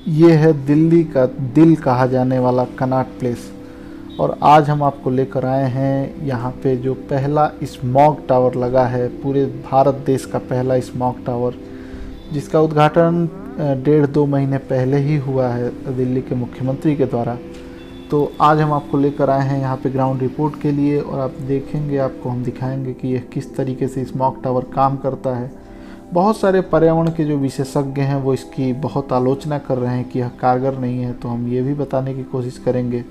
ये है दिल्ली का दिल कहा जाने वाला कनॉट प्लेस। और आज हम आपको लेकर आए हैं यहाँ पे जो पहला स्मॉग टावर लगा है, पूरे भारत देश का पहला स्मॉग टावर, जिसका उद्घाटन 1.5-2 महीने पहले ही हुआ है दिल्ली के मुख्यमंत्री के द्वारा। तो आज हम आपको लेकर आए हैं यहाँ पे ग्राउंड रिपोर्ट के लिए, और आप देखेंगे, आपको हम दिखाएंगे कि यह किस तरीके से स्मॉग टावर काम करता है। बहुत सारे पर्यावरण के जो विशेषज्ञ हैं वो इसकी बहुत आलोचना कर रहे हैं कि यह कारगर नहीं है, तो हम ये भी बताने की कोशिश करेंगे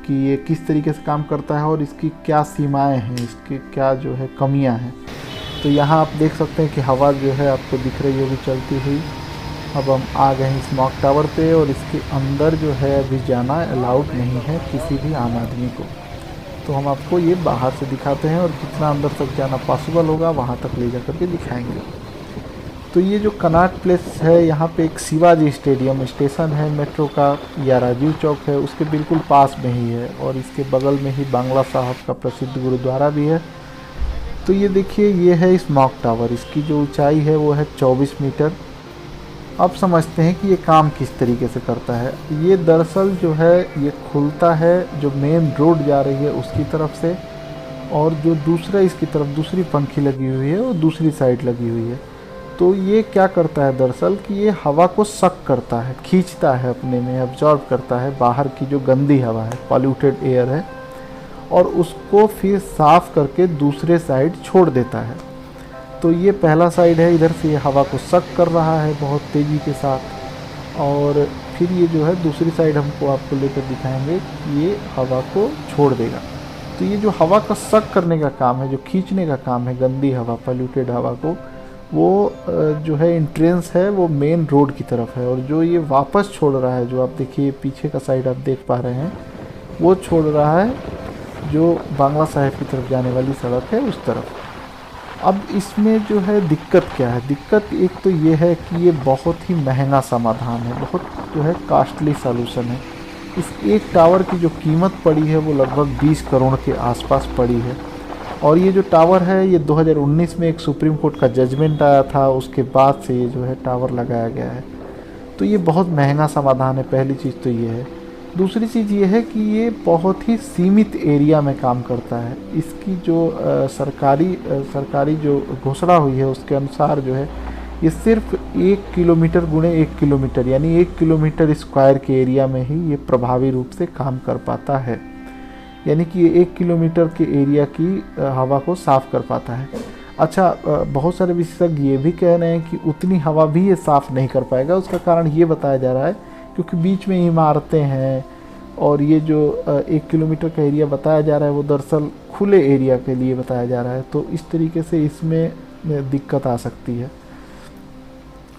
कि ये किस तरीके से काम करता है और इसकी क्या सीमाएं हैं, इसकी क्या जो है कमियां हैं। तो यहाँ आप देख सकते हैं कि हवा जो है आपको दिख रही होगी चलती हुई। अब हम आ गए हैं स्मॉग टावर पे, और इसके अंदर जो है अभी जाना अलाउड नहीं है किसी भी आम आदमी को। तो हम आपको ये बाहर से दिखाते हैं, और जितना अंदर तक जाना पॉसिबल होगा वहाँ तक ले जा करके दिखाएंगे। तो ये जो कनॉट प्लेस है, यहाँ पे एक शिवाजी स्टेडियम स्टेशन है मेट्रो का, या राजीव चौक है, उसके बिल्कुल पास में ही है, और इसके बगल में ही बांग्ला साहब का प्रसिद्ध गुरुद्वारा भी है। तो ये देखिए, ये है स्मॉग टावर। इसकी जो ऊंचाई है वो है 24 मीटर। अब समझते हैं कि ये काम किस तरीके से करता है। ये दरअसल जो है ये खुलता है जो मेन रोड जा रही है उसकी तरफ से, और जो दूसरा इसकी तरफ दूसरी पंखी लगी हुई है वो दूसरी साइड लगी हुई है। तो ये क्या करता है दरअसल कि ये हवा को सक करता है, खींचता है, अपने में एब्जॉर्ब करता है बाहर की जो गंदी हवा है, पॉल्यूटेड एयर है, और उसको फिर साफ करके दूसरे साइड छोड़ देता है। तो ये पहला साइड है, इधर से ये हवा को सक कर रहा है बहुत तेज़ी के साथ, और फिर ये जो है दूसरी साइड हमको आपको लेकर दिखाएंगे कि ये हवा को छोड़ देगा। तो ये जो हवा का सक करने का काम है, जो खींचने का काम है गंदी हवा, पॉल्यूटेड हवा को, वो जो है एंट्रेंस है वो मेन रोड की तरफ है। और जो ये वापस छोड़ रहा है, जो आप देखिए पीछे का साइड आप देख पा रहे हैं, वो छोड़ रहा है जो बांग्ला साहिब की तरफ जाने वाली सड़क है उस तरफ। अब इसमें जो है दिक्कत क्या है? दिक्कत एक तो ये है कि ये बहुत ही महंगा समाधान है, बहुत जो है कॉस्टली सॉल्यूशन है। इस एक टावर की जो कीमत पड़ी है वो लगभग 20 करोड़ के आसपास पड़ी है। और ये जो टावर है ये 2019 में एक सुप्रीम कोर्ट का जजमेंट आया था, उसके बाद से ये जो है टावर लगाया गया है। तो ये बहुत महंगा समाधान है, पहली चीज़ तो ये है। दूसरी चीज़ ये है कि ये बहुत ही सीमित एरिया में काम करता है। इसकी जो सरकारी जो घोषणा हुई है उसके अनुसार जो है ये सिर्फ 1 किलोमीटर गुणे 1 किलोमीटर, यानी 1 किलोमीटर स्क्वायर के एरिया में ही ये प्रभावी रूप से काम कर पाता है। यानी कि ये 1 किलोमीटर के एरिया की हवा को साफ़ कर पाता है। अच्छा, बहुत सारे विशेषज्ञ ये भी कह रहे हैं कि उतनी हवा भी ये साफ़ नहीं कर पाएगा। उसका कारण ये बताया जा रहा है क्योंकि बीच में इमारतें हैं, और ये जो 1 किलोमीटर का एरिया बताया जा रहा है वो दरअसल खुले एरिया के लिए बताया जा रहा है। तो इस तरीके से इसमें दिक्कत आ सकती है।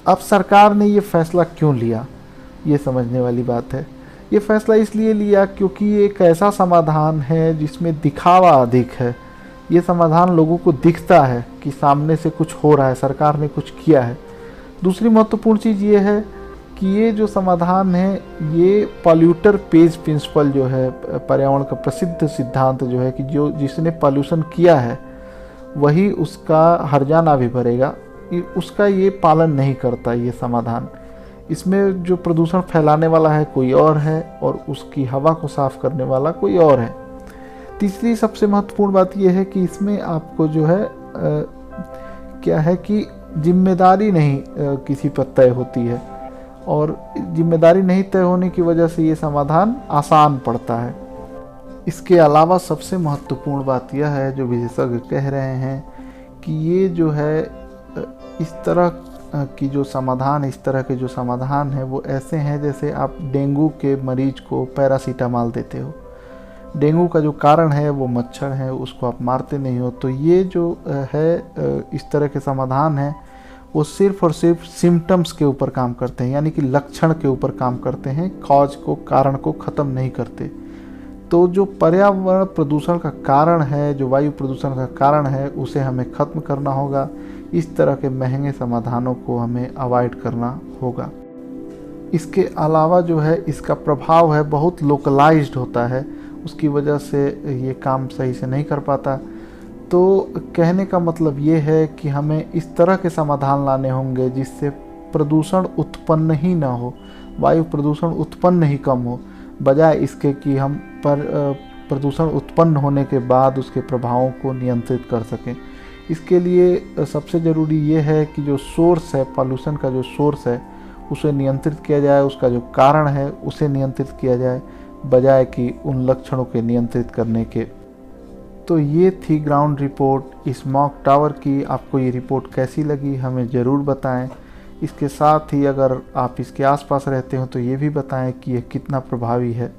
अब सरकार ने ये फैसला क्यों लिया, ये समझने वाली बात है। ये फैसला इसलिए लिया क्योंकि ये एक ऐसा समाधान है जिसमें दिखावा अधिक है। ये समाधान लोगों को दिखता है कि सामने से कुछ हो रहा है, सरकार ने कुछ किया है। दूसरी महत्वपूर्ण चीज़ ये है कि ये जो समाधान है ये पॉल्यूटर पेज प्रिंसिपल जो है, पर्यावरण का प्रसिद्ध सिद्धांत जो है कि जो जिसने पॉल्यूशन किया है वही उसका हर्जाना भी भरेगा, उसका ये पालन नहीं करता ये समाधान। इसमें जो प्रदूषण फैलाने वाला है कोई और है, और उसकी हवा को साफ करने वाला कोई और है। तीसरी सबसे महत्वपूर्ण बात यह है कि इसमें आपको जो है क्या है कि जिम्मेदारी नहीं किसी पर तय होती है, और जिम्मेदारी नहीं तय होने की वजह से ये समाधान आसान पड़ता है। इसके अलावा सबसे महत्वपूर्ण बात यह है, जो विशेषज्ञ कह रहे हैं, कि ये जो है इस तरह की जो समाधान, इस तरह के जो समाधान है वो ऐसे हैं जैसे आप डेंगू के मरीज को पैरासीटामॉल देते हो। डेंगू का जो कारण है वो मच्छर है, उसको आप मारते नहीं हो। तो ये जो है इस तरह के समाधान है वो सिर्फ और सिर्फ सिम्टम्स के ऊपर काम करते हैं, यानी कि लक्षण के ऊपर काम करते हैं, कॉज को, कारण को ख़त्म नहीं करते। तो जो पर्यावरण प्रदूषण का कारण है, जो वायु प्रदूषण का कारण है, उसे हमें ख़त्म करना होगा। इस तरह के महंगे समाधानों को हमें अवॉइड करना होगा। इसके अलावा जो है इसका प्रभाव है बहुत लोकलाइज्ड होता है, उसकी वजह से ये काम सही से नहीं कर पाता। तो कहने का मतलब ये है कि हमें इस तरह के समाधान लाने होंगे जिससे प्रदूषण उत्पन्न ही ना हो, वायु प्रदूषण उत्पन्न ही कम हो, बजाय इसके कि हम प्रदूषण उत्पन्न होने के बाद उसके प्रभावों को नियंत्रित कर सकें। इसके लिए सबसे ज़रूरी ये है कि जो सोर्स है, पॉल्यूशन का जो सोर्स है उसे नियंत्रित किया जाए, उसका जो कारण है उसे नियंत्रित किया जाए, बजाय कि उन लक्षणों के नियंत्रित करने के। तो ये थी ग्राउंड रिपोर्ट स्मॉग टावर की। आपको ये रिपोर्ट कैसी लगी हमें ज़रूर बताएं। इसके साथ ही अगर आप इसके आसपास रहते हो तो ये भी बताएं कि ये कितना प्रभावी है।